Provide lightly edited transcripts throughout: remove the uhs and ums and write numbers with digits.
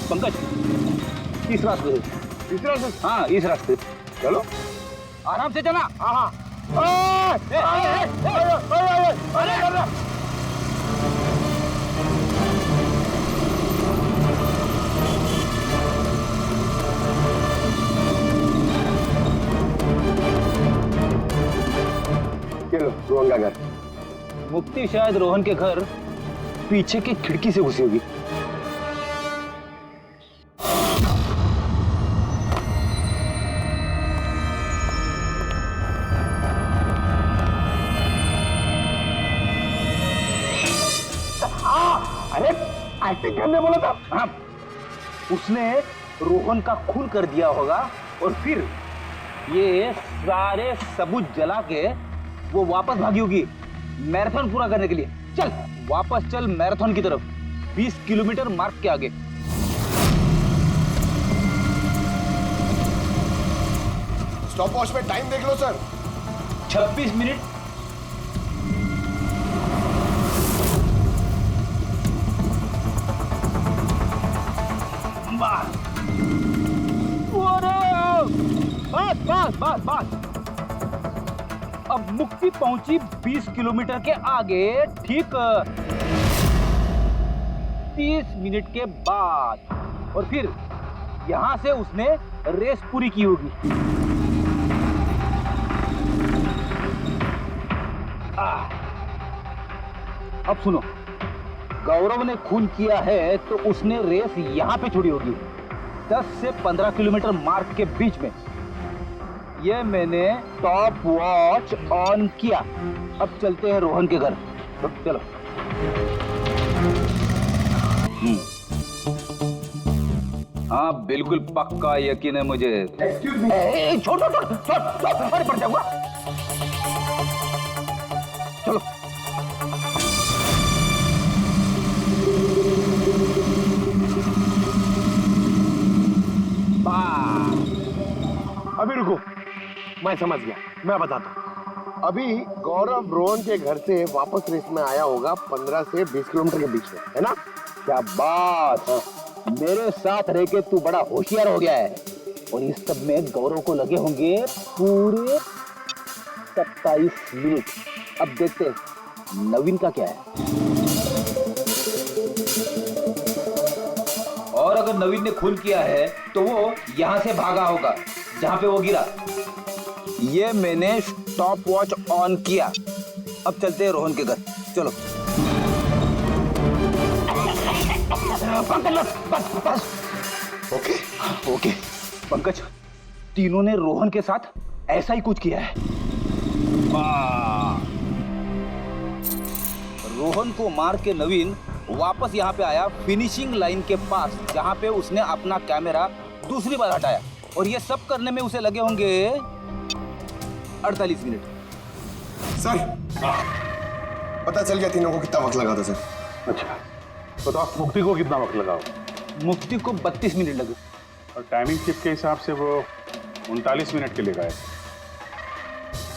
पंकज इस रास्ते से। इस तरह से? हाँ इस रास्ते। चलो आराम से चला। हाँ चलो रोहन का घर। मुक्ति शायद रोहन के घर पीछे की खिड़की से घुसी होगी। अरे एक्टिंग करने बोला था। हाँ उसने रोहन का खून कर दिया होगा और फिर ये सारे सबूत जला के वो वापस भागी होगी मैराथन पूरा करने के लिए। चल वापस चल मैराथन की तरफ, 20 किलोमीटर मार्ग के आगे। स्टॉप वॉच पे टाइम देख लो सर। 26 मिनट। बस बस बस बस। अब मुक्ति पहुंची 20 किलोमीटर के आगे, ठीक 30 मिनट के बाद, और फिर यहां से उसने रेस पूरी की होगी। अब सुनो, गौरव ने खून किया है तो उसने रेस यहां पे छोड़ी होगी, 10 से 15 किलोमीटर मार्ग के बीच में। ये मैंने टॉप वॉच ऑन किया। अब चलते हैं रोहन के घर। चलो। हाँ बिल्कुल पक्का यकीन है मुझे। Excuse me. छोड़ छोड़ छोड़ छोड़ छोड़, पड़ जाऊंगा। चलो। अभी रुको, मैं समझ गया, मैं बताता हूँ। अभी गौरव रोहन के घर से वापस रेस में आया होगा 15 से 20 किलोमीटर के बीच में, है ना? क्या बात। मेरे साथ रह के तू बड़ा होशियार हो गया है। और इस सब में गौरव को लगे होंगे पूरे 27 मिनट। अब देखते हैं नवीन का क्या है। और अगर नवीन ने खून किया है तो वो यहाँ से भागा होगा जहाँ पे वो गिरा। ये मैंने स्टॉप वॉच ऑन किया। अब चलते हैं रोहन के घर। चलो। पंकज बस बस। ओके ओके पंकज, तीनों ने रोहन के साथ ऐसा ही कुछ किया है। रोहन को मार के नवीन वापस यहाँ पे आया फिनिशिंग लाइन के पास, जहाँ पे उसने अपना कैमरा दूसरी बार हटाया। और ये सब करने में उसे लगे होंगे 48 मिनट। सर पता चल गया तीनों को कितना वक्त लगा था सर। अच्छा बताओ, मुक्ति को कितना वक्त लगा? मुक्ति को 32 मिनट लगे। और टाइमिंग चिप के हिसाब से वो 39 मिनट के लिए गए।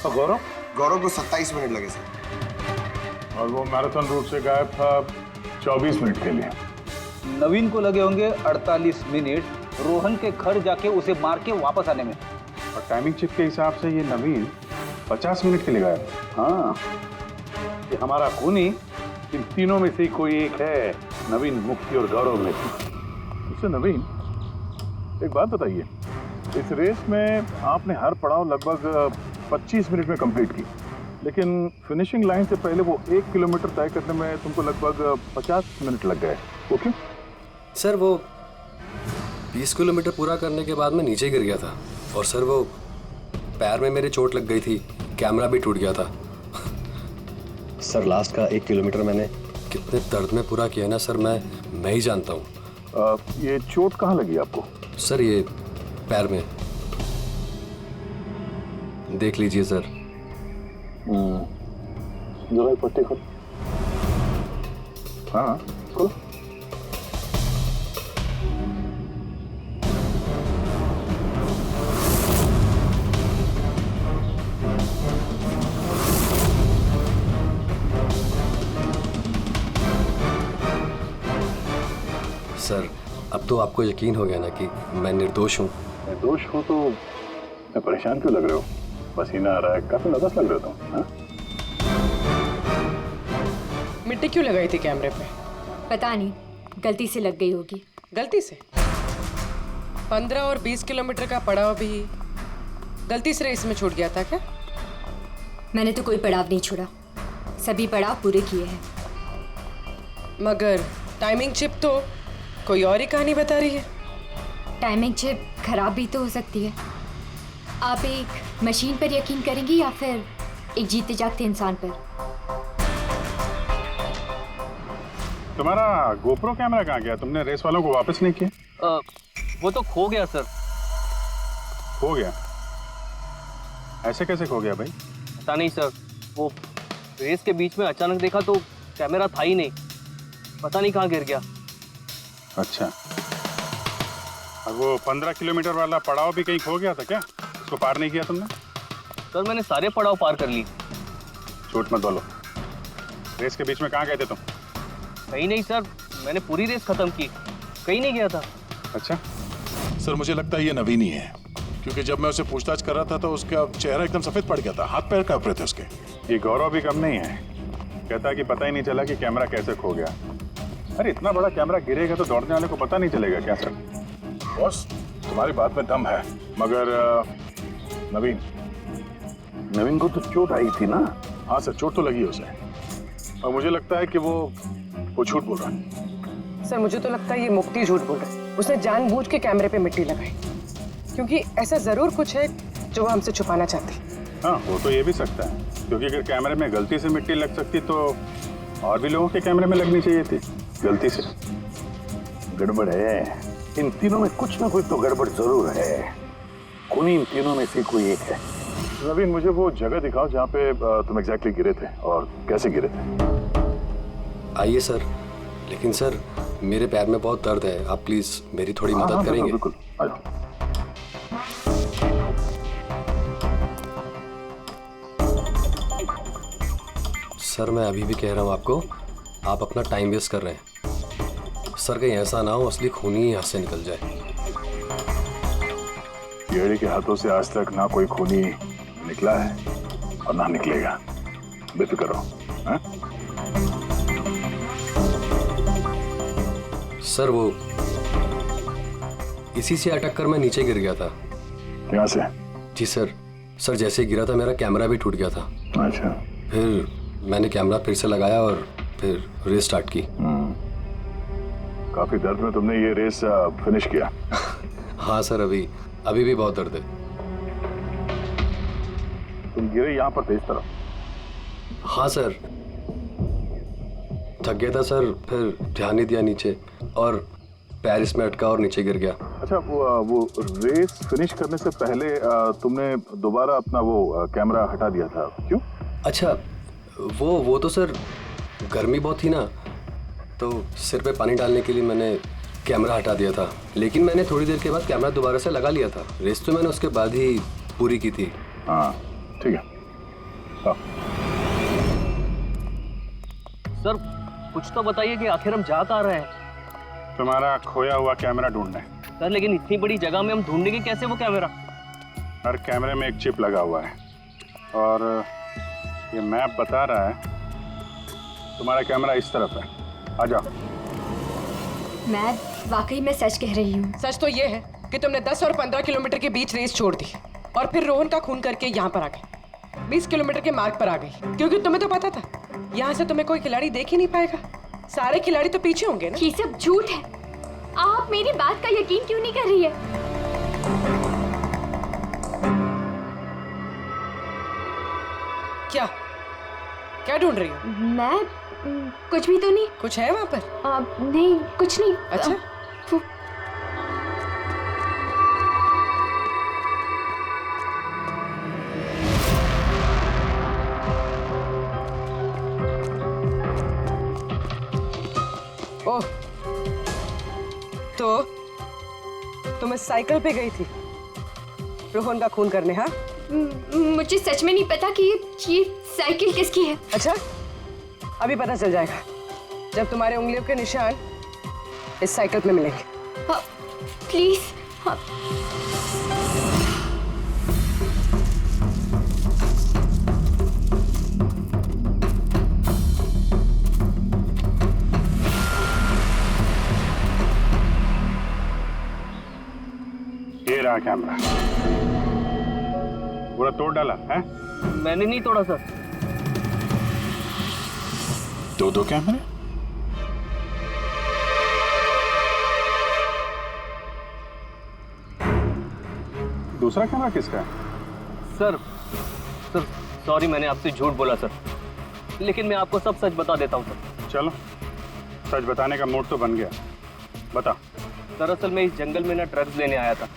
और गौरव को 27 मिनट लगे सर। और वो मैराथन रूट से गायब था 24 मिनट के लिए। नवीन को लगे होंगे 48 मिनट रोहन के घर जाके उसे मार के वापस आने में। और टाइमिंग चिप के हिसाब से ये नवीन 50 मिनट के लिए गायब। हाँ ये हमारा खूनी इन तीनों में से कोई एक है, नवीन, मुक्ति और गौरव में से। उससे नवीन एक बात बताइए, इस रेस में आपने हर पड़ाव लगभग 25 मिनट में कंप्लीट की, लेकिन फिनिशिंग लाइन से पहले वो 1 किलोमीटर तय करने में तुमको लगभग 50 मिनट लग गए। ओके सर, वो 20 किलोमीटर पूरा करने के बाद मैं नीचे गिर गया था और सर वो पैर में मेरे चोट लग गई थी, कैमरा भी टूट गया था। सर लास्ट का 1 किलोमीटर मैंने कितने दर्द में पूरा किया ना सर, मैं ही जानता हूँ। ये चोट कहाँ लगी आपको? सर ये पैर में, देख लीजिए सर। जरा पट्टे खोल। हाँ खोलो। सर अब तो आपको यकीन हो गया ना कि मैं निर्दोष हूँ। निर्दोष हो तो मैं परेशान क्यों लग रहे हो? पसीना आ रहा है, काफी नर्वस लग रहे हो तुम। हाँ? मिट्टी क्यों लगाई थी कैमरे पे? पता नहीं, गलती से लग गई होगी। गलती से? 15 और 20 किलोमीटर का पड़ाव भी गलती से रेस में छूट गया था क्या? मैंने तो कोई पड़ाव नहीं छोड़ा, सभी पड़ाव पूरे किए हैं। मगर टाइमिंग चिप तो कोई और ही कहानी बता रही है। टाइमिंग चिप खराब भी तो हो सकती है। आप एक मशीन पर यकीन करेंगी या फिर एक जीते जागते इंसान पर? तुम्हारा गोप्रो कैमरा कहाँ गया? तुमने रेस वालों को वापस नहीं किया? वो तो खो गया सर। खो गया? ऐसे कैसे खो गया भाई? पता नहीं सर, वो रेस के बीच में अचानक देखा तो कैमरा था ही नहीं, पता नहीं कहाँ गिर गया। अच्छा, और वो 15 किलोमीटर वाला पड़ाव भी कहीं खो गया था क्या? उसको पार नहीं किया तुमने? सर मैंने सारे पड़ाव पार कर ली। झूठ मत बोलो, रेस के बीच में कहाँ गए थे तुम? कहीं नहीं सर, मैंने पूरी रेस खत्म की, कहीं नहीं गया था। अच्छा, सर मुझे लगता है ये नवीन ही है, क्योंकि जब मैं उसे पूछताछ कर रहा था तो उसका चेहरा एकदम सफेद पड़ गया था, हाथ पैर कांप रहे थे उसके। ये गौरव भी कम नहीं है, कहता है कि पता ही नहीं चला कि कैमरा कैसे खो गया। अरे इतना बड़ा कैमरा गिरेगा तो दौड़ने वाले को पता नहीं चलेगा क्या सर? बॉस तुम्हारी बात में दम है, मगर नवीन को तो चोट आई थी ना? हाँ सर चोट तो लगी है उसे, और मुझे लगता है कि वो झूठ बोल रहा है। सर मुझे तो लगता है ये मुक्ति झूठ बोल रहा है। उसने जानबूझ के कैमरे पे मिट्टी लगाई, क्योंकि ऐसा जरूर कुछ है जो वो हमसे छुपाना चाहती। हाँ, हो तो ये भी सकता है, क्योंकि अगर कैमरे में गलती से मिट्टी लग सकती तो और भी लोगों के कैमरे में लगनी चाहिए थी गलती से। गड़बड़ है, इन तीनों में कुछ ना कुछ तो गड़बड़ जरूर है। खूनी इन तीनों में से कोई एक है। नवीन मुझे वो जगह दिखाओ जहाँ पे तुम एग्जैक्टली गिरे थे और कैसे गिरे थे। आइए सर, लेकिन सर मेरे पैर में बहुत दर्द है, आप प्लीज मेरी थोड़ी मदद करेंगे? बिल्कुल, आ जाओ। सर मैं अभी भी कह रहा हूँ आपको, आप अपना टाइम वेस्ट कर रहे हैं। सर कहीं ऐसा ना हो असली खूनी ही हाथ से निकल जाए। कीड़े के हाथों से आज तक ना कोई खूनी निकला है और ना निकलेगा, बेफिक्र रहो। हाँ? सर वो इसी से अटक कर मैं नीचे गिर गया था। यहाँ से? जी सर, सर जैसे गिरा था मेरा कैमरा भी टूट गया था। अच्छा, फिर मैंने कैमरा फिर से लगाया और फिर रेस स्टार्ट की। काफी दर्द में तुमने ये रेस फिनिश किया। हाँ सर, अभी भी बहुत दर्द है। तुम गिरे यहाँ पर तेज तरफ? हाँ सर, थक गया था सर, फिर ध्यान नहीं दिया नीचे और पैर इसमें अटका और नीचे गिर गया। अच्छा, वो रेस फिनिश करने से पहले तुमने दोबारा अपना वो कैमरा हटा दिया था, क्यों? अच्छा, वो तो सर गर्मी बहुत थी ना, तो सिर पे पानी डालने के लिए मैंने कैमरा हटा दिया था, लेकिन मैंने थोड़ी देर के बाद कैमरा दोबारा से लगा लिया था। रेस तो मैंने उसके बाद ही पूरी की थी। हाँ ठीक है। हाँ। सर कुछ तो बताइए कि आखिर हम जा कहाँ रहे हैं? तुम्हारा खोया हुआ कैमरा ढूंढने। सर लेकिन इतनी बड़ी जगह में हम ढूंढेंगे कैसे वो कैमरा? हर कैमरे में एक चिप लगा हुआ है और ये मैप बता रहा है तुम्हारा कैमरा इस तरफ है। आ जाओ। मैं वाकई में सच कह रही हूँ। सच तो ये है कि तुमने 10 और 15 किलोमीटर के बीच रेस छोड़ दी और फिर रोहन का खून करके यहाँ पर आ गई। 20 किलोमीटर के मार्ग पर आ गई, क्योंकि तुम्हें तो पता था यहाँ से तुम्हें कोई खिलाड़ी देख ही नहीं पाएगा। सारे खिलाड़ी तो पीछे होंगे ना। ये सब झूठ है। आप मेरी बात का यकीन क्यों नहीं कर रही है? क्या क्या ढूंढ रही हो? मैं कुछ भी तो नहीं। कुछ है वहाँ पर? नहीं, कुछ नहीं। अच्छा, ओह, तो तुम इस साइकिल पे गई थी रोहन का खून करने? हाँ, मुझे सच में नहीं पता कि ये साइकिल किसकी है। अच्छा, अभी पता चल जाएगा जब तुम्हारे उंगलियों के निशान इस साइकिल पे मिलेंगे। प्लीज। ये रहा कैमरा, पूरा तोड़ डाला है? मैंने नहीं तोड़ा सर। दो कैमरे? दूसरा कैमरा किसका है? सर सर सॉरी, मैंने आपसे झूठ बोला सर, लेकिन मैं आपको सब सच बता देता हूँ सर। चलो, सच बताने का मूड तो बन गया, बता। दरअसल मैं इस जंगल में ना ड्रग्स लेने आया था,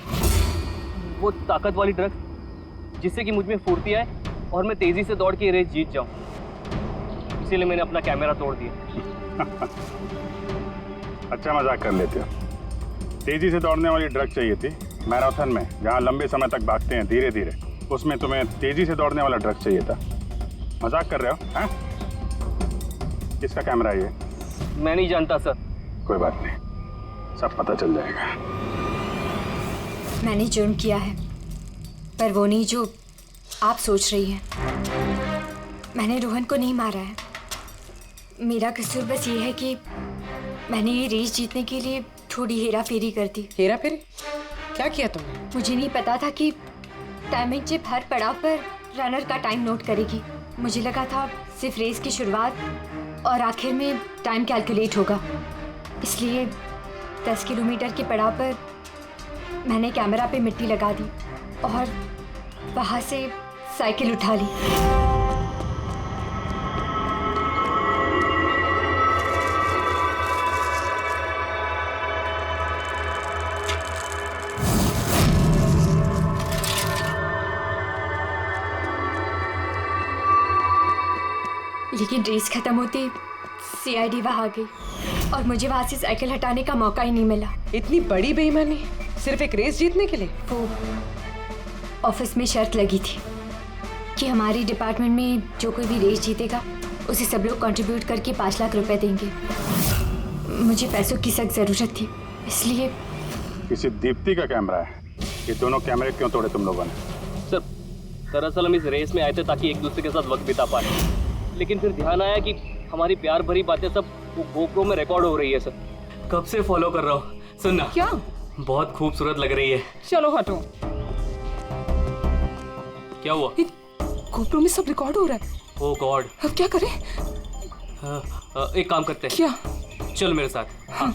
वो ताकत वाली ड्रग्स जिससे कि मुझ में फुर्ती आए और मैं तेजी से दौड़ के ये रेस जीत जाऊं, इसीलिए मैंने अपना कैमरा तोड़ दिया। अच्छा मजाक कर लेते हो। तेजी से दौड़ने वाली ड्रग चाहिए थी मैराथन में, जहाँ लंबे समय तक भागते हैं धीरे धीरे, उसमें तुम्हें तेजी से दौड़ने वाला ड्रग चाहिए था। मजाक कर रहे हो हैं? किसका कैमरा है ये? मैं नहीं जानता सर। कोई बात नहीं, सब पता चल जाएगा। मैंने जुर्म किया है, पर वो नहीं जो आप सोच रही हैं। मैंने रोहन को नहीं मारा है। मेरा कसूर बस ये है कि मैंने ये रेस जीतने के लिए थोड़ी हेरा फेरी कर दी। हेरा फेरी? क्या किया तुमने? मुझे नहीं पता था कि टाइमिंग चिप हर पड़ाव पर रनर का टाइम नोट करेगी। मुझे लगा था सिर्फ रेस की शुरुआत और आखिर में टाइम कैलकुलेट होगा, इसलिए 10 किलोमीटर के पड़ाव पर मैंने कैमरा पे मिट्टी लगा दी और वहाँ से साइकिल उठा ली। लेकिन रेस खत्म होते सीआईडी वहाँ आ गई और मुझे वहाँ से साइकिल हटाने का मौका ही नहीं मिला। इतनी बड़ी बेईमानी सिर्फ एक रेस जीतने के लिए? वो ऑफिस में शर्त लगी थी कि हमारे डिपार्टमेंट में जो कोई भी रेस जीतेगा उसे सब लोग कंट्रीब्यूट करके 5 लाख रुपए देंगे। मुझे पैसों की सख्त ज़रूरत थी, इसलिए। किसी दीप्ति का कैमरा है? ये दोनों कैमरे क्यों तोड़े तुम लोगों ने? सर दरअसल हम इस रेस में आए थे ताकि एक दूसरे के साथ वक्त बिता पाए, लेकिन फिर ध्यान आया कि हमारी प्यार भरी बातें सब वो गोप्रो में रिकॉर्ड हो रही है। सर कब से फॉलो कर रहा हूँ। सुनना, क्या? बहुत खूबसूरत लग रही है। चलो हटो। क्या हुआ? गोप्रो में सब रिकॉर्ड हो रहा है। ओह गॉड, अब क्या करें? एक काम करते हैं। क्या? चल मेरे साथ। हाँ।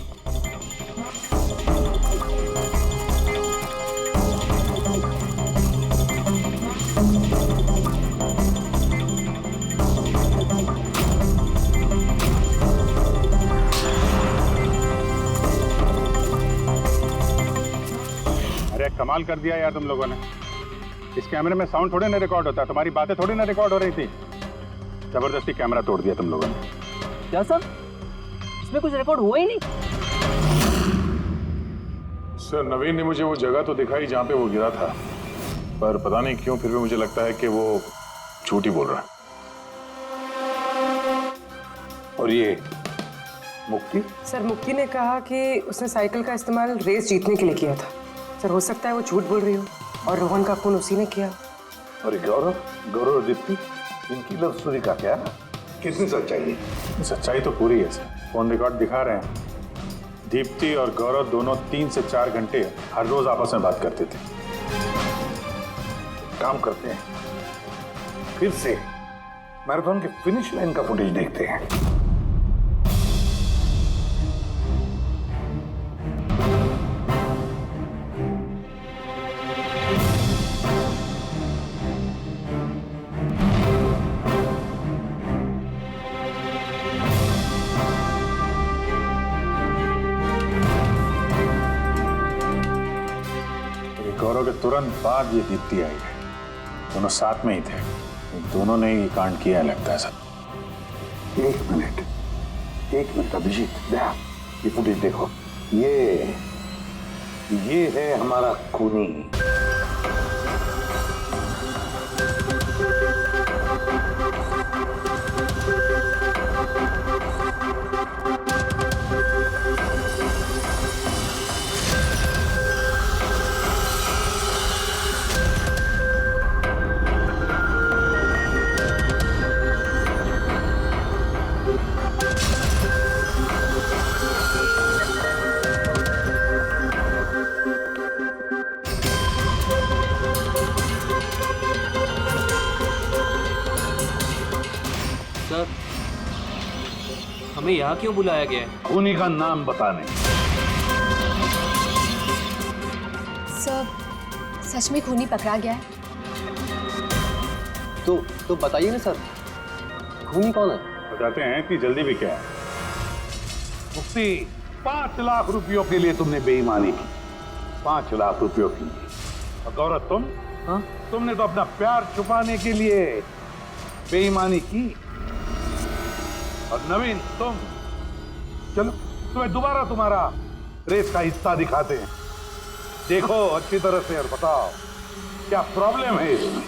अरे कमाल कर दिया यार तुम लोगों ने। इस कैमरे में साउंड थोड़ी ना रिकॉर्ड होता, तुम्हारी बातें थोड़ी ना रिकॉर्ड हो रही थी। जबरदस्ती कैमरा तोड़ दिया तुम लोगों ने। क्या सर, इसमें कुछ रिकॉर्ड हुआ ही नहीं? सर नवीन ने मुझे वो जगह तो दिखाई जहां पे वो गिरा था, पर पता नहीं क्यों फिर भी मुझे लगता है कि वो झूठ ही बोल रहा है। और ये मुक्ति? सर मुक्ति ने कहा कि उसने साइकिल का इस्तेमाल रेस जीतने के लिए किया था। सर हो सकता है वो झूठ बोल रही हो और रोहन का खून उसी ने किया। और गौरव, गौरव और दीप्ति, इनकी लव स्टोरी का क्या? कितनी सच्चाई है? सच्चाई तो पूरी है सर, फोन रिकॉर्ड दिखा रहे हैं। दीप्ति और गौरव दोनों 3 से 4 घंटे हर रोज आपस में बात करते थे। काम करते हैं, फिर से मैराथन के फिनिश लाइन का फुटेज देखते हैं। गौरव के तुरंत बाद ये दीप्ति आई है, दोनों साथ में ही थे। दोनों ने ही कांड किया लगता है सर। एक मिनट अभिजीत, देखा ये फुटेज देखो। ये है हमारा खूनी। हमें यहाँ क्यों बुलाया गया है? खूनी का नाम बताने। सर, सच में खूनी पकड़ा गया है? तो बताइए ना सर, खूनी कौन है? बताते हैं, इतनी जल्दी भी क्या है। मुफ्ती, 5 लाख रुपयों के लिए तुमने बेईमानी की, 5 लाख रुपयों की। और गौरव तुम? हाँ? तुमने तो अपना प्यार छुपाने के लिए बेईमानी की। और नवीन तुम, चलो तुम्हें दोबारा तुम्हारा रेस का हिस्सा दिखाते हैं। देखो अच्छी तरह से और बताओ क्या प्रॉब्लम है इसमें।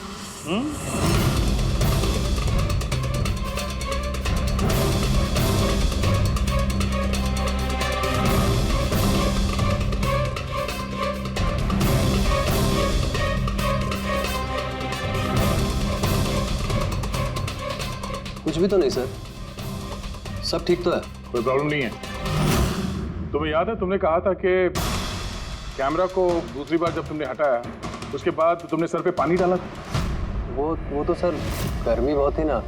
कुछ भी तो नहीं सर, सब ठीक तो है। कोई प्रॉब्लम नहीं है। तुम्हें याद है तुमने कहा था कि कैमरा को दूसरी बार जब तुमने हटाया उसके बाद तुमने सर पे पानी डाला था? वो तो सर गर्मी बहुत थी ना,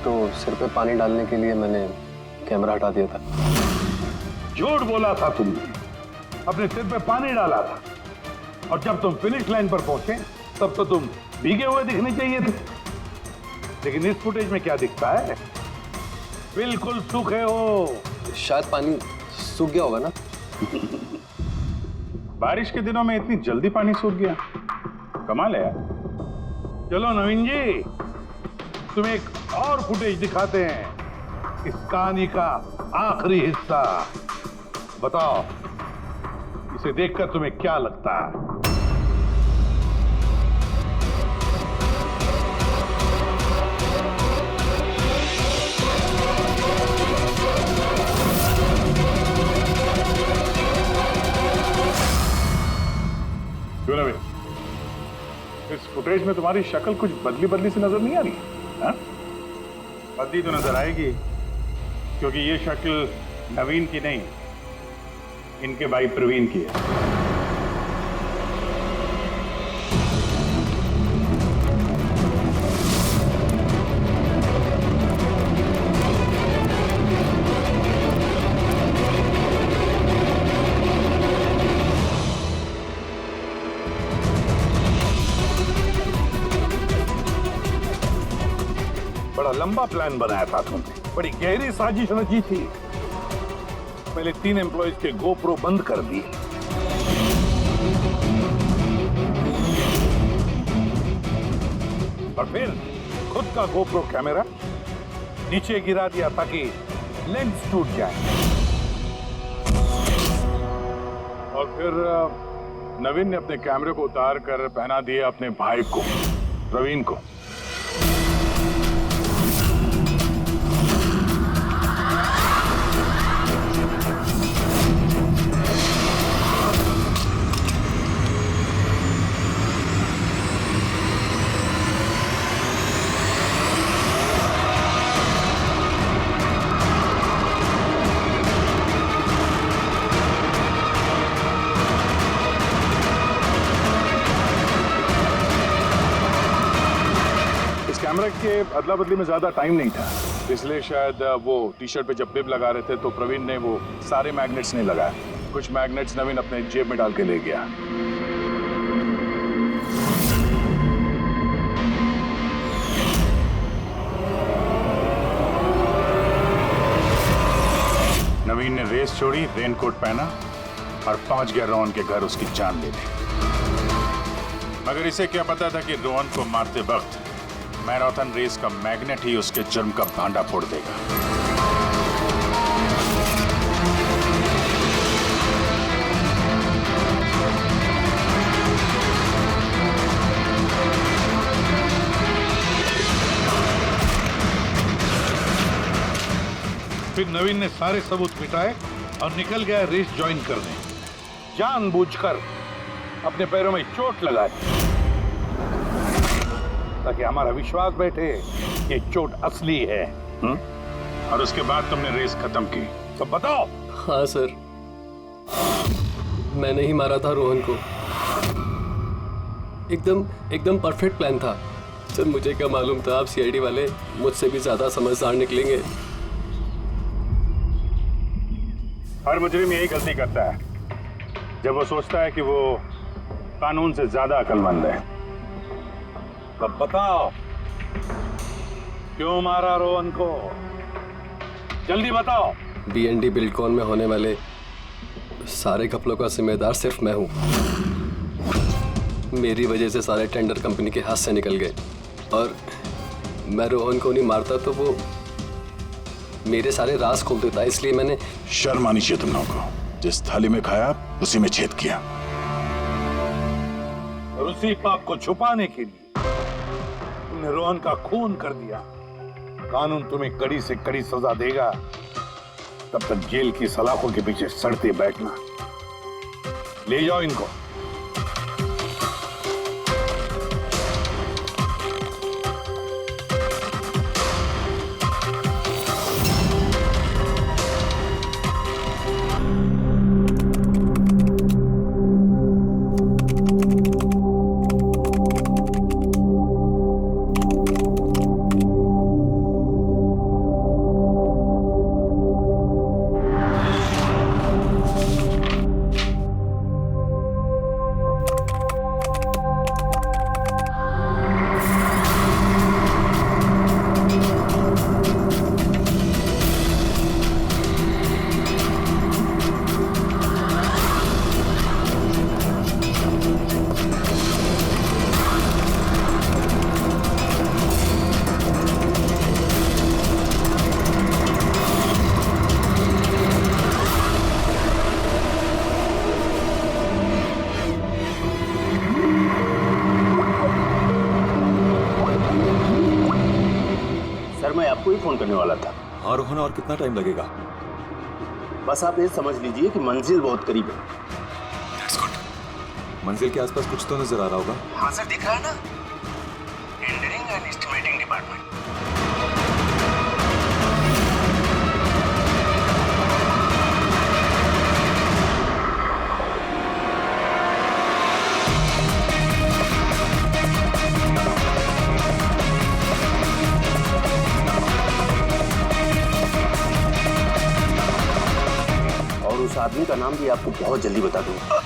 तो सिर पे पानी डालने के लिए मैंने कैमरा हटा दिया था। झूठ बोला था तुमने, अपने सिर पे पानी डाला था। और जब तुम फिनिश लाइन पर पहुंचे तब तो तुम भीगे हुए दिखने चाहिए थे, लेकिन इस फुटेज में क्या दिखता है? बिल्कुल सूखे हो। शायद पानी सूख गया होगा ना। बारिश के दिनों में इतनी जल्दी पानी सूख गया, कमाल है यार। चलो नवीन जी, तुम्हें एक और फुटेज दिखाते हैं, इस कहानी का आखिरी हिस्सा। बताओ इसे देखकर तुम्हें क्या लगता है? क्यों नवीन, इस फुटेज में तुम्हारी शक्ल कुछ बदली बदली सी नजर नहीं आ रही है? बदली तो नजर आएगी, क्योंकि ये शक्ल नवीन की नहीं, इनके भाई प्रवीण की है। बड़ा लंबा प्लान बनाया था तुमने, बड़ी गहरी साजिश रची थी। पहले 3 एम्प्लॉइज के गोप्रो बंद कर दिए, और फिर खुद का गोप्रो कैमरा नीचे गिरा दिया ताकि लेंस टूट जाए। और फिर नवीन ने अपने कैमरे को उतार कर पहना दिया अपने भाई को, प्रवीण को। कैमरा के अदला बदली में ज्यादा टाइम नहीं था, इसलिए शायद वो टी शर्ट पे जब बिब लगा रहे थे तो प्रवीण ने वो सारे मैग्नेट्स नहीं लगाए। कुछ मैग्नेट्स नवीन अपने जेब में डाल के ले गया। नवीन ने रेस छोड़ी, रेनकोट पहना और पहुंच गया रोहन के घर उसकी जान लेने। मगर इसे क्या पता था कि रोहन को मारते वक्त मैराथन रेस का मैग्नेट ही उसके जुर्म का भांडा फोड़ देगा। फिर नवीन ने सारे सबूत मिटाए और निकल गया रेस ज्वाइन करने, जानबूझकर अपने पैरों में चोट लगाई ताकि हमारा विश्वास बैठे कि चोट असली है। और उसके बाद तुमने रेस खत्म की, तो बताओ। हाँ सर, मैंने ही मारा था रोहन को। एकदम परफेक्ट प्लान था सर। मुझे क्या मालूम था आप सीआईडी वाले मुझसे भी ज्यादा समझदार निकलेंगे। हर मुजरिम यही गलती करता है जब वो सोचता है कि वो कानून से ज्यादा अक्लमंद है। अब बताओ, क्यों मारा रोहन को? जल्दी बताओ। BND बिल्डकॉन में होने वाले सारे घपलों का जिम्मेदार सिर्फ मैं हूँ। मेरी वजह से सारे टेंडर कंपनी के हाथ से निकल गए, और मैं रोहन को नहीं मारता तो वो मेरे सारे राज खोल देता, इसलिए मैंने। शर्म आनी चाहिए तुम लोगों को। जिस थाली में खाया उसी में छेद किया। और उसी पाप को छुपाने के लिए तुमने रोहन का खून कर दिया। कानून तुम्हें कड़ी से कड़ी सजा देगा, तब तक जेल की सलाखों के पीछे सड़ते बैठना। ले जाओ इनको। मैं आपको ही फोन करने वाला था। हाँ रोहन, और कितना टाइम लगेगा? बस आप ये समझ लीजिए कि मंजिल बहुत करीब है। That's good. मंजिल के आसपास कुछ तो नजर आ रहा होगा। हाँ सर, दिख रहा है ना, टेंडरिंग एंड एस्टिमेटिंग डिपार्टमेंट। उस आदमी का नाम भी आपको बहुत जल्दी बता दूंगा।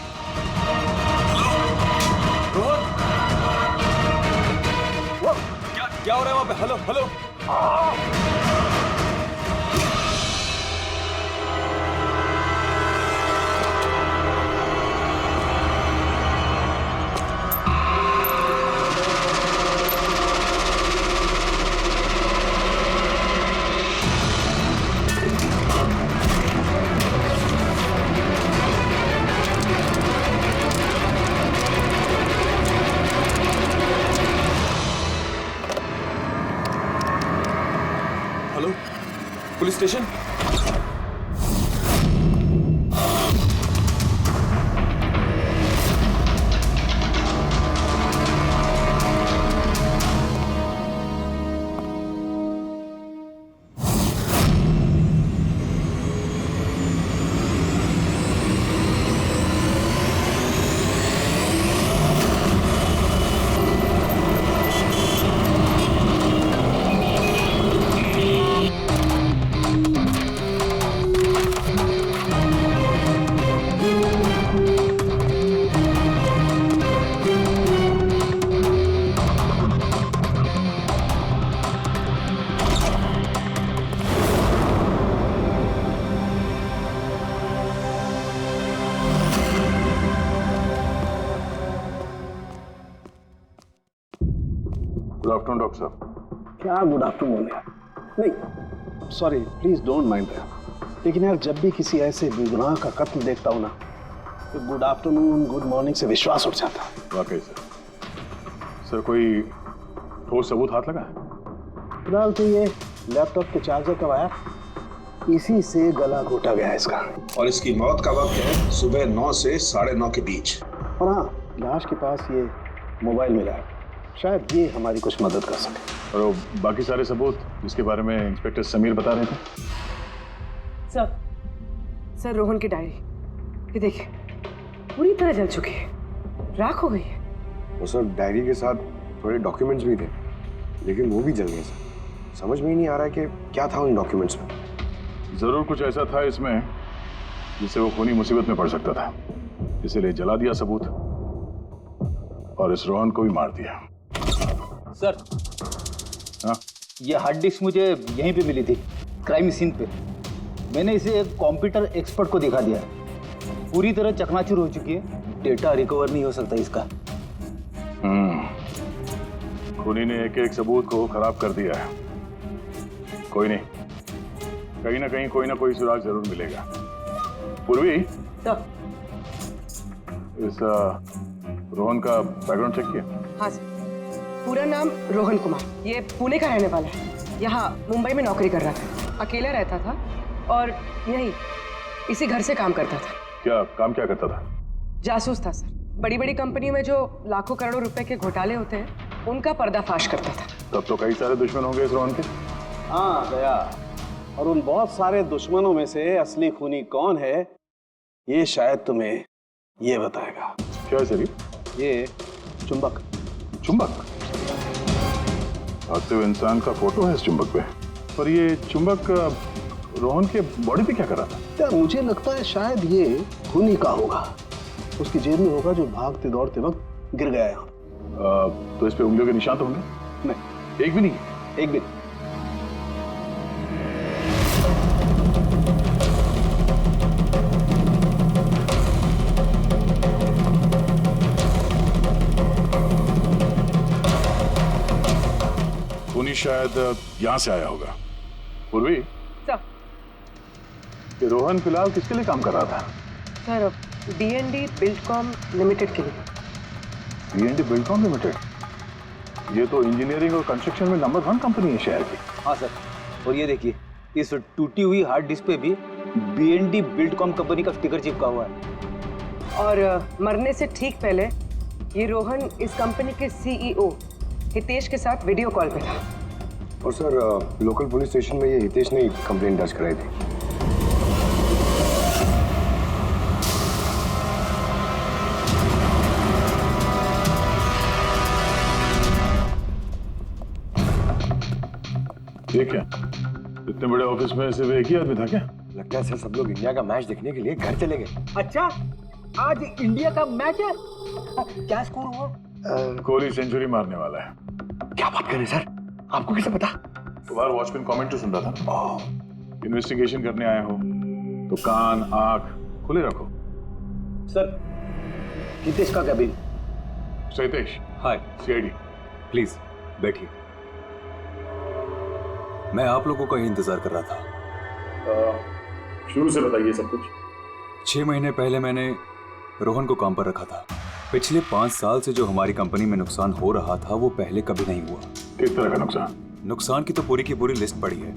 क्या हो रहा है वहां पे? Hello hello. Police station. Good afternoon doctor साहब। क्या गुड आफ्टरनून यार? नहीं sorry, please don't mind that. लेकिन यार जब भी किसी ऐसे बेगुनाह का कत्ल देखता हूँ ना, तो गुड आफ्टरनून गुड मॉर्निंग से विश्वास उठ जाता है। वाकई सर कोई ठोस सबूत हाथ लगा है? फिलहाल तो ये लैपटॉप के चार्जर का वायर, इसी से गला घोटा गया है इसका। और इसकी मौत का वक्त है सुबह 9 से 9:30 के बीच। और हाँ, लाश के पास ये मोबाइल मिला है, शायद ये हमारी कुछ मदद कर सके। और बाकी सारे सबूत जिसके बारे में इंस्पेक्टर समीर बता रहे थे? सर रोहन की डायरी, ये देखिए पूरी तरह जल चुकी है, राख हो गई है। और सर डायरी के साथ थोड़े डॉक्यूमेंट्स भी थे, लेकिन वो भी जल गए सर। समझ में ही नहीं आ रहा है कि क्या था उन डॉक्यूमेंट्स में। जरूर कुछ ऐसा था इसमें जिससे वो खूनी मुसीबत में पड़ सकता था, इसीलिए जला दिया सबूत और इस रोहन को भी मार दिया। सर, हाँ? ये हार्ड डिस्क मुझे यहीं पे मिली थी, क्राइम सीन पे। मैंने इसे एक कंप्यूटर एक्सपर्ट को दिखा दिया। पूरी तरह चकनाचूर हो चुकी है, डेटा रिकवर नहीं हो सकता इसका। खूनी ने एक एक सबूत को खराब कर दिया है। कोई नहीं, कहीं ना कहीं कोई ना कोई सुराग जरूर मिलेगा। पूर्वी, सर। इस रोहन का बैकग्राउंड चेक किया? हाँ सर। पूरा नाम रोहन कुमार, ये पुणे का रहने वाला है। यहाँ मुंबई में नौकरी कर रहा था, अकेला रहता था और यही इसी घर से काम करता था। क्या काम क्या करता था? जासूस था सर। बड़ी बड़ी कंपनियों में जो लाखों करोड़ों रुपए के घोटाले होते हैं, उनका पर्दाफाश करता था। तब तो कई सारे दुश्मन होंगे इस रोहन के। हाँ दया, और उन बहुत सारे दुश्मनों में से असली खूनी कौन है ये शायद तुम्हें ये बताएगा। क्या सर? ये चुंबक। चुंबक? भागते हुए इंसान का फोटो है इस चुंबक पे, पर ये चुंबक रोहन के बॉडी पे क्या कर रहा था? यार मुझे लगता है शायद ये खूनी का होगा। उसकी जेब में होगा जो भागते दौड़ते वक्त गिर गया यहाँ। तो इस पे उंगलियों के निशान तो होंगे? नहीं, एक भी नहीं। एक भी। खूनी शायद यहाँ से आया होगा। पूर्वी, सर। ये रोहन फिलहाल किसके लिए काम कर रहा था? सर, D&D बिल्डकॉम लिमिटेड के लिए। D&D Buildcom limited? ये तो इंजीनियरिंग और कंस्ट्रक्शन में नंबर 1 कंपनी है शहर की। हाँ सर, और ये देखिए, इस टूटी हुई हार्ड डिस्क पे भी B&D बिल्डकॉम कंपनी का स्टिकर चिपका हुआ है। और मरने से ठीक पहले ये रोहन इस कंपनी के CEO हितेश के साथ वीडियो कॉल पे था। और सर, लोकल पुलिस स्टेशन में ये हितेश ने कंप्लेंट दर्ज कराई थी। ये क्या? इतने बड़े ऑफिस में सिर्फ एक ही आदमी था क्या? लगता है सर सब लोग इंडिया का मैच देखने के लिए घर चले गए। अच्छा, आज इंडिया का मैच है? क्या स्कोर हुआ? कोहली सेंचुरी मारने वाला है। क्या बात कर रहे हैं सर? आपको कैसे पता? बाहर वॉचमैन कमेंट्री सुन रहा था। इन्वेस्टिगेशन करने आए हो तो कान आंख खुले रखो। सर, हितेश का कैबिन। सहितेश, हाय। CID। प्लीज बैठिए। मैं आप लोगों का ही इंतजार कर रहा था। शुरू से बताइए सब कुछ। 6 महीने पहले मैंने रोहन को काम पर रखा था। पिछले 5 साल से जो हमारी कंपनी में नुकसान हो रहा था वो पहले कभी नहीं हुआ। किस तरह का नुकसान? नुकसान की तो पूरी की पूरी लिस्ट पड़ी है।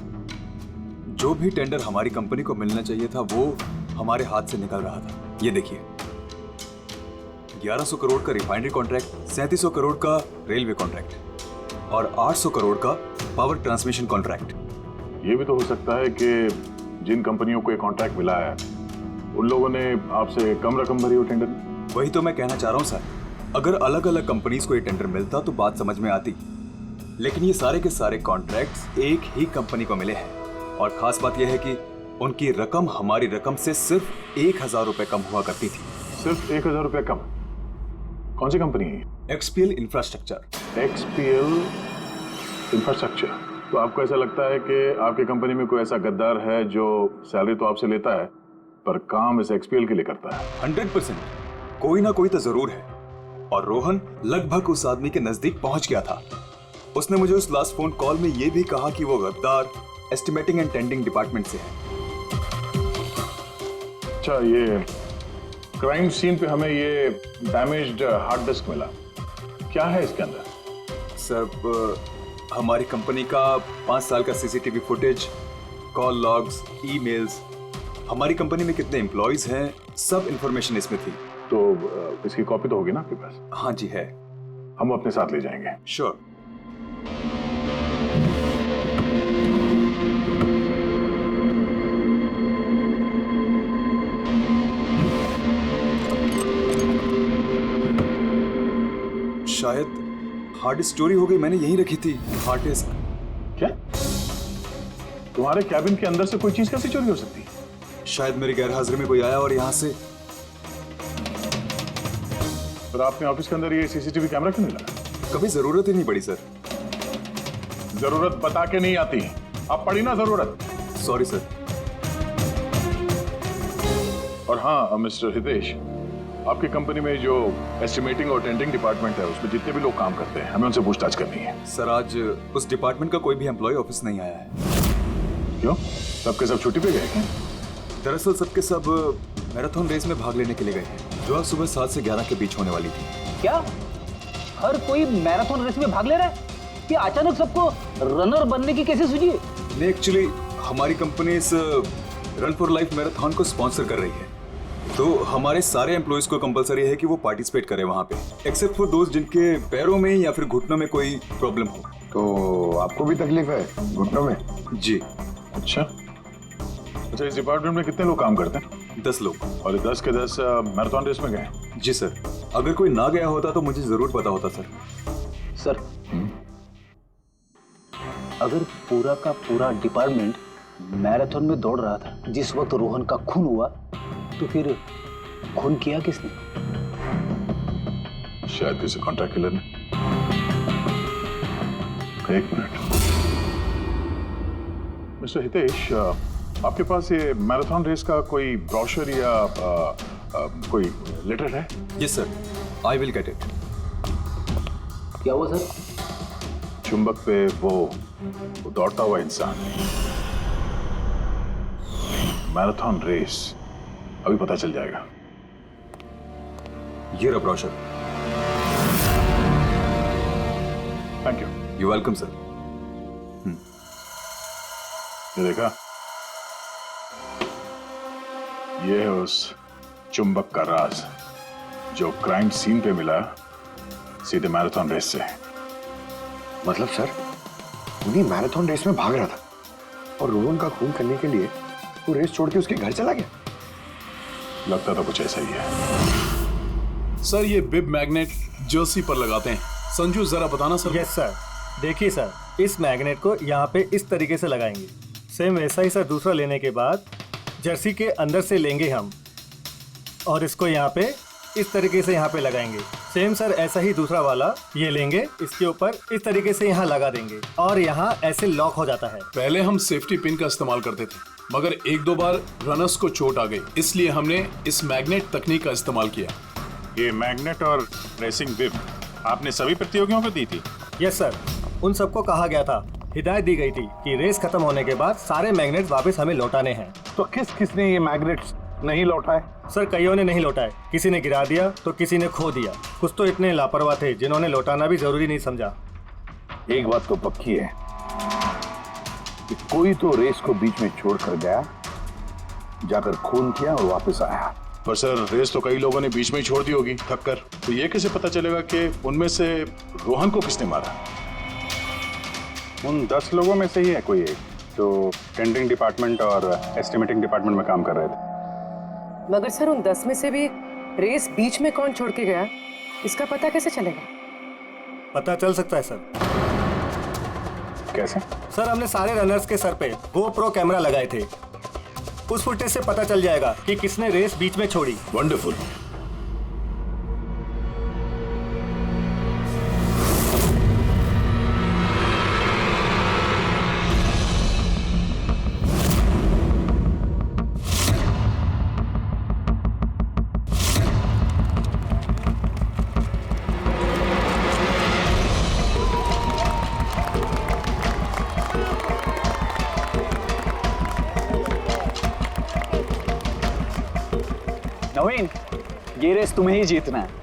जो भी टेंडर हमारी कंपनी को मिलना चाहिए था वो हमारे हाथ से निकल रहा था। ये देखिए, 1100 करोड़ का रिफाइनरी कॉन्ट्रैक्ट, 3700 करोड़ का रेलवे कॉन्ट्रैक्ट और 800 करोड़ का पावर ट्रांसमिशन कॉन्ट्रैक्ट। ये भी तो हो सकता है कि जिन कंपनियों को ये कॉन्ट्रैक्ट मिला है उन लोगों ने आपसे कम रकम भरी हो टेंडर में। वही तो मैं कहना चाह रहा हूँ सर। अगर अलग अलग कंपनीज को ये टेंडर मिलता तो बात समझ में आती, लेकिन ये सारे के सारे कॉन्ट्रैक्ट्स एक ही कंपनी को मिले हैं। और खास बात यह है कि उनकी रकम हमारी रकम से सिर्फ 1000 रुपए कम हुआ करती थी। सिर्फ 1000 रुपए कम? कौन सी कंपनी है? XPL infrastructure. XPL infrastructure. तो आपको ऐसा लगता है कि आपकी कंपनी में कोई ऐसा गद्दार है जो सैलरी तो आपसे लेता है पर काम इस XPL के लिए करता है? 100% कोई ना कोई तो जरूर है। और रोहन लगभग उस आदमी के नजदीक पहुंच गया था। उसने मुझे उस लास्ट फोन कॉल में यह भी कहा कि वो गद्दार एस्टिमेटिंग एंड टेंडिंग डिपार्टमेंट से है। अच्छा, ये क्राइम सीन पे हमें ये डैमेज्ड हार्ड डिस्क मिला, क्या है इसके अंदर? सर, हमारी कंपनी का 5 साल का CCTV footage, call logs, emails, हमारी कंपनी में कितने एम्प्लॉइज हैं, सब इंफॉर्मेशन इसमें थी। तो इसकी कॉपी तो होगी ना आपके पास? हाँ जी है। हम अपने साथ ले जाएंगे। श्योर। शायद हार्ड डिस्क चोरी हो गई, मैंने यहीं रखी थी हार्ड डिस्क। क्या? तुम्हारे कैबिन के अंदर से कोई चीज कैसे चोरी हो सकती है? शायद मेरी गैरहाजिरी में कोई आया और यहाँ से। पर आपने ऑफिस के अंदर ये सीसीटीवी कैमरा क्यों नहीं लगा? कभी जरूरत ही नहीं पड़ी सर। जरूरत बता के नहीं आती, अब पड़ी ना जरूरत। Sorry sir. और हाँ मिस्टर हितेश, आपकी कंपनी में जो एस्टिमेटिंग और टेंडरिंग डिपार्टमेंट है उसमें जितने भी लोग काम करते हैं हमें उनसे पूछताछ करनी है। सर आज उस डिपार्टमेंट का कोई भी एम्प्लॉय ऑफिस नहीं आया है। क्यों? सबके सब छुट्टी पे गए क्या? दरअसल सबके सब मैराथन रेस में भाग लेने के लिए गए हैं जो आज सुबह 7 से 11 के बीच होने वाली थी। क्या हर कोई मैराथन रेस में भाग ले रहा है? कि अचानक सबको रनर बनने की कैसे सूझी? नहीं, एक्चुअली हमारी कंपनी इस रन फॉर लाइफ मैराथन को स्पॉन्सर कर रही है, तो हमारे सारे एम्प्लॉइज को कंपलसरी है कि वो पार्टिसिपेट करें वहाँ पे, एक्सेप्ट फॉर दोस्त जिनके पैरों में या फिर घुटनों में कोई प्रॉब्लम हो। तो आपको भी तकलीफ है घुटनों में? जी। अच्छा, इस डिपार्टमेंट में कितने लोग काम करते हैं? 10 लोग। और 10 के 10 मैराथन रेस में गए? जी सर। अगर कोई ना गया होता तो मुझे जरूर पता होता सर। सर अगर पूरा का पूरा डिपार्टमेंट मैराथन में दौड़ रहा था जिस वक्त रोहन का खून हुआ, तो फिर खून किया किसने? शायद किसी कॉन्ट्रैक्ट किलर ने। एक मिनट मिस्टर हितेश, आपके पास ये मैराथन रेस का कोई ब्रोशर या कोई लेटर है? Yes sir, I will get it. क्या हुआ सर? चुंबक पे वो दौड़ता हुआ इंसान, मैराथन रेस, अभी पता चल जाएगा। ये रहा brochure. Thank you. You welcome sir. ये देखा, ये है उस चुंबक का राज जो क्राइम सीन पे मिला सीधे मैराथन रेस से। मतलब सर उन्हीं मैराथन रेस में भाग रहा था और रोहन का खून करने के लिए वो रेस छोड़ के उसके घर चला गया? लगता तो कुछ ऐसा ही है। सर ये बिब मैग्नेट जर्सी पर लगाते हैं। संजू जरा बताना सर। Yes sir. देखिए सर, इस मैग्नेट को यहाँ पे इस तरीके से लगाएंगे। सेम वैसा ही सर दूसरा लेने के बाद जर्सी के अंदर से लेंगे हम और इसको यहाँ पे इस तरीके से यहाँ पे लगाएंगे। सेम सर ऐसा ही दूसरा वाला ये लेंगे, इसके ऊपर इस तरीके से यहाँ लगा देंगे और यहाँ ऐसे लॉक हो जाता है। पहले हम सेफ्टी पिन का इस्तेमाल करते थे मगर 1-2 बार रनर्स को चोट आ गई, इसलिए हमने इस मैग्नेट तकनीक का इस्तेमाल किया। ये मैग्नेट और रेसिंग बिब आपने सभी प्रतियोगियों को दी थी? यस सर, उन सबको कहा गया था, हिदायत दी गई थी कि रेस खत्म होने के बाद सारे मैग्नेट वापस हमें लौटाने हैं। तो किसने ये मैग्नेट्स नहीं लौटाए? सर कईयों ने नहीं लौटाए, किसी ने गिरा दिया तो किसी ने खो दिया। कुछ तो इतने लापरवाह थे जिन्होंने लौटाना भी जरूरी नहीं समझा। एक बात तो पक्की है कि कोई तो रेस को बीच में छोड़ कर गया, जाकर खून किया और वापस आया। पर सर रेस तो कई लोगों ने बीच में ही छोड़ दी होगी थक कर, तो ये कैसे पता चलेगा कि उनमें से रोहन को किसने मारा? उन 10 लोगों में से ही है कोई एक जो टेंडरिंग डिपार्टमेंट और एस्टिमेटिंग डिपार्टमेंट में काम कर रहे थे। मगर सर उन 10 में से भी रेस बीच में कौन छोड़ के गया, इसका पता कैसे चलेगा? पता चल सकता है सर। कैसे? सर हमने सारे रनर्स के सर पे GoPro कैमरा लगाए थे, उस फुटेज से पता चल जाएगा कि किसने रेस बीच में छोड़ी। वंडरफुल। नवीन, ये रेस तुम्हें ही जीतना है।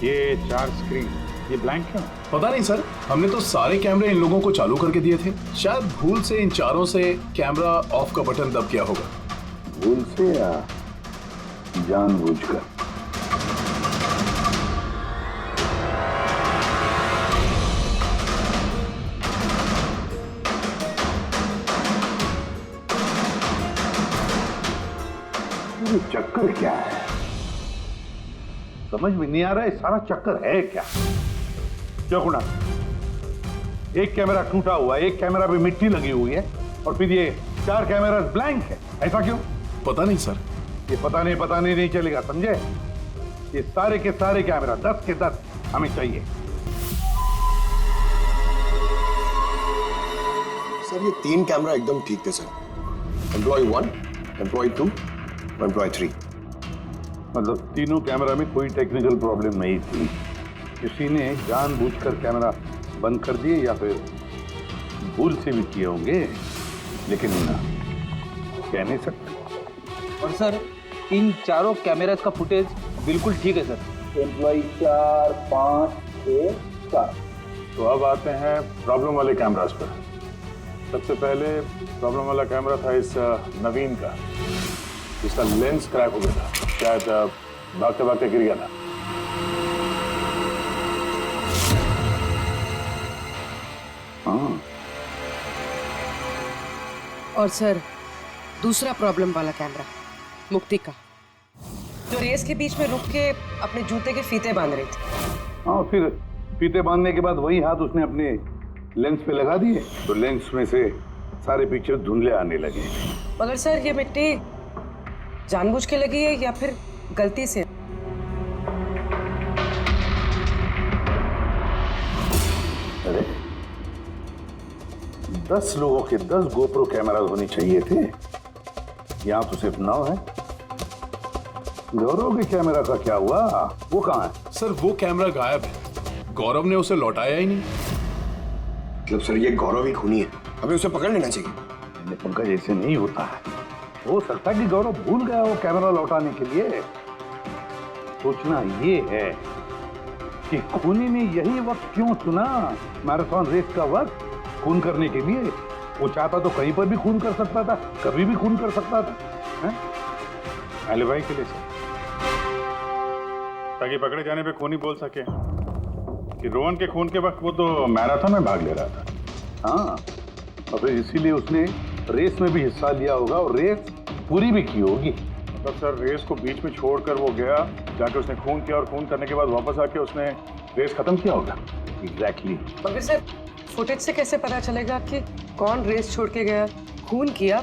ये 4 स्क्रीन ये ब्लैंक क्यों? पता नहीं सर, हमने तो सारे कैमरे इन लोगों को चालू करके दिए थे। शायद भूल से इन चारों से कैमरा ऑफ का बटन दब गया होगा। भूल से या जानबूझकर? ये चक्कर क्या है? समझ में नहीं आ रहा है, सारा चक्कर है क्या? क्यों कुणाल? एक कैमरा टूटा हुआ है, एक कैमरा पे मिट्टी लगी हुई है, और फिर ये 4 कैमरा ब्लैंक है। ऐसा क्यों? पता नहीं सर। ये पता नहीं चलेगा, समझे? ये सारे के सारे कैमरा 10 के 10 हमें चाहिए। सर ये 3 कैमरा एकदम ठीक थे सर। Employ 1, employ 2, employ 3। मतलब तीनों कैमरा में कोई टेक्निकल प्रॉब्लम नहीं थी। किसी ने जानबूझकर कैमरा बंद कर दिए या फिर भूल से भी किए होंगे, लेकिन कह नहीं सकते। और सर इन चारों कैमरास का फुटेज बिल्कुल ठीक है सर। एम्प्लॉय 4, 5, 6, 4। तो अब आते हैं प्रॉब्लम वाले कैमरास पर। सबसे पहले प्रॉब्लम वाला कैमरा था इस नवीन का, जिसका लेंस क्रैक हो गया था। शायद भागते भागते गिर गया था। हाँ। और सर दूसरा प्रॉब्लम वाला कैमरा मुक्ति का, जो रेस के बीच में रुक के अपने जूते के फीते बांध रही थी। हाँ, फिर फीते बांधने के बाद वही हाथ उसने अपने लेंस पे लगा दिए, तो लेंस में से सारे पिक्चर धुंधले आने लगे। मगर सर ये मिट्टी जानबूझ के लगी है या फिर गलती से? अरे 10 लोगों के 10 गोप्रो कैमरा होने चाहिए थे, यहाँ तो सिर्फ 9 है। गौरव के कैमरा का क्या हुआ? वो कहाँ है? सर वो कैमरा गायब है, गौरव ने उसे लौटाया ही नहीं। मतलब सर ये गौरव ही खूनी है, हमें उसे पकड़ लेना चाहिए। पंकज ऐसे नहीं होता है, हो सकता है कि गौरव भूल गया हो कैमरा लौटाने के लिए। सोचना ये है कि खूनी ने यही वक्त क्यों चुना, मैराथन रेस का वक्त, खून करने के लिए। वो चाहता तो कहीं पर भी खून कर सकता था, कभी भी खून कर सकता था। एलिबाई के लिए सर, ताकि पकड़े जाने पे खूनी बोल सके कि रोहन के खून के वक्त वो तो मैराथन में भाग ले रहा था। हाँ, और फिर इसीलिए उसने रेस में भी हिस्सा लिया होगा और रेस पूरी भी की होगी। मतलब सर रेस को बीच में छोड़कर वो गया, जाके उसने खून किया और खून करने के बाद वापस आके उसने रेस खत्म किया होगा। एग्जैक्टली। मगर सर फुटेज से कैसे पता चलेगा कि कौन रेस छोड़ के गया, खून किया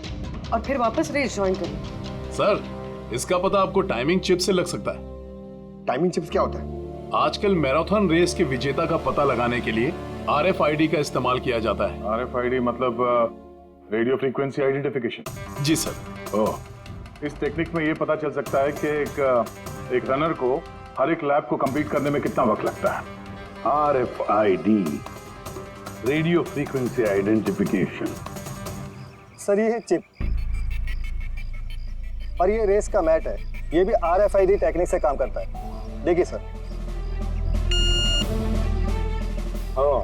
और फिर वापस रेस ज्वाइन कर? सर इसका पता आपको टाइमिंग चिप से लग सकता है। टाइमिंग चिप्स क्या होता है? आजकल मैराथन रेस के विजेता का पता लगाने के लिए RFID का इस्तेमाल किया जाता है। RFID मतलब रेडियो फ्रीक्वेंसी आइडेंटिफिकेशन? जी सर। ओह, इस टेक्निक में ये पता चल सकता है कि एक रनर को हर एक लैप को कंप्लीट करने में कितना वक्त लगता है। RFID, radio frequency identification. Sir ये है चिप और ये रेस का मैट है, ये भी RFID टेक्निक से काम करता है। देखिए सर। हाँ,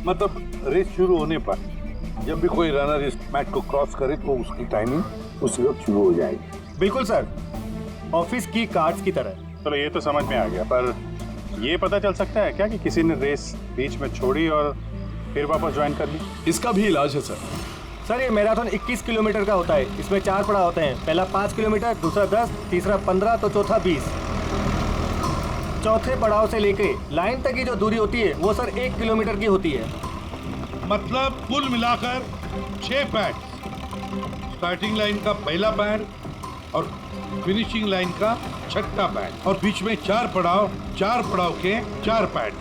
मतलब रेस शुरू होने पर जब भी कोई रनर इस मैट को क्रॉस करे तो उसकी टाइमिंग उसी वक्त शुरू हो जाएगी। बिल्कुल सर, ऑफिस की कार्ड्स की तरह। चलो ये तो समझ में आ गया, पर ये पता चल सकता है क्या कि किसी ने रेस बीच में छोड़ी और फिर वापस ज्वाइन कर ली? इसका भी इलाज है सर। सर ये मैराथन 21 किलोमीटर का होता है, इसमें 4 पड़ाव होते हैं। पहला 5 किलोमीटर, दूसरा 10, तीसरा 15 तो चौथा 20। चौथे पड़ाव से लेके लाइन तक की जो दूरी होती है वो सर 1 किलोमीटर की होती है। मतलब कुल मिलाकर 6 पैड, स्टार्टिंग लाइन का पहला पैड और फिनिशिंग लाइन का छठा पैड, और बीच में 4 पड़ाव के 4 पैड।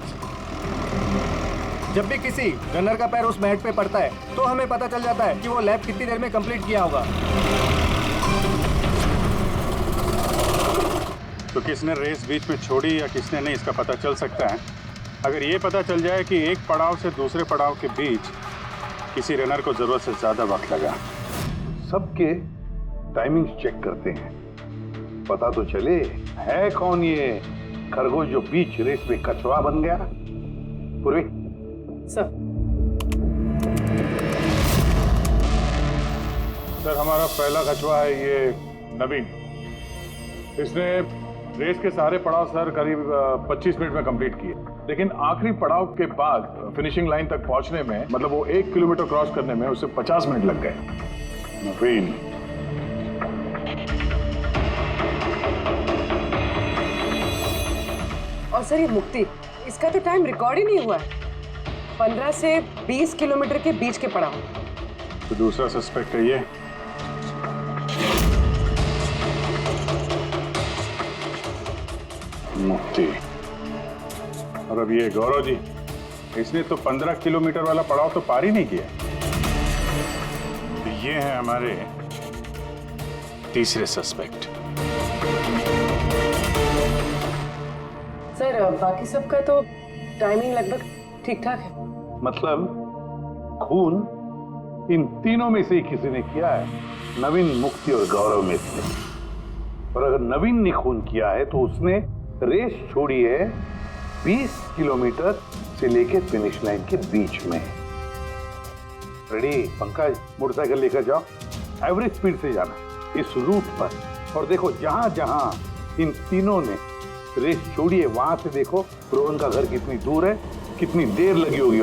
जब भी किसी रनर का पैर उस मैट पे पड़ता है तो हमें पता चल जाता है कि वो लैप कितनी देर में कंप्लीट किया होगा। तो किसने रेस बीच में छोड़ी या किसने नहीं, इसका पता चल सकता है अगर ये पता चल जाए कि एक पड़ाव से दूसरे पड़ाव के बीच किसी रनर को जरूरत से ज्यादा वक्त लगा। सबके टाइमिंग चेक करते हैं, पता तो चले है कौन ये खरगोश जो बीच रेस में कछुआ बन गया। पूर्वी सर सर, हमारा पहला कछुआ है ये नवीन। इसने रेस के सारे पड़ाव सर करीब 25 मिनट में कंप्लीट किए, लेकिन आखिरी पड़ाव के बाद फिनिशिंग लाइन तक पहुंचने में, मतलब वो 1 किलोमीटर क्रॉस करने में उसे 50 मिनट लग गए। नवीन, और सर ये मुक्ति, इसका तो टाइम रिकॉर्ड ही नहीं हुआ है। 15 से 20 किलोमीटर के बीच के पड़ाव। तो दूसरा सस्पेक्ट है ये। मुक्ति। और अब ये गौरव जी, इसने तो 15 किलोमीटर वाला पड़ाव तो पार ही नहीं किया। तो ये है हमारे तीसरे सस्पेक्ट। सर बाकी सबका तो टाइमिंग लगभग ठीक ठाक है। मतलब खून इन तीनों में से किसी ने किया है, नवीन, मुक्ति और गौरव में से। और अगर नवीन ने खून किया है तो उसने रेस छोड़ी है 20 किलोमीटर से लेकर फिनिश लाइन के बीच में। रेडी पंकज, मोटरसाइकिल लेकर जाओ, एवरेज स्पीड से जाना इस रूट पर। और देखो जहां जहां इन तीनों ने रेस छोड़ी है वहां से देखो रोहन का घर कितनी दूर है, कितनी देर लगी होगी।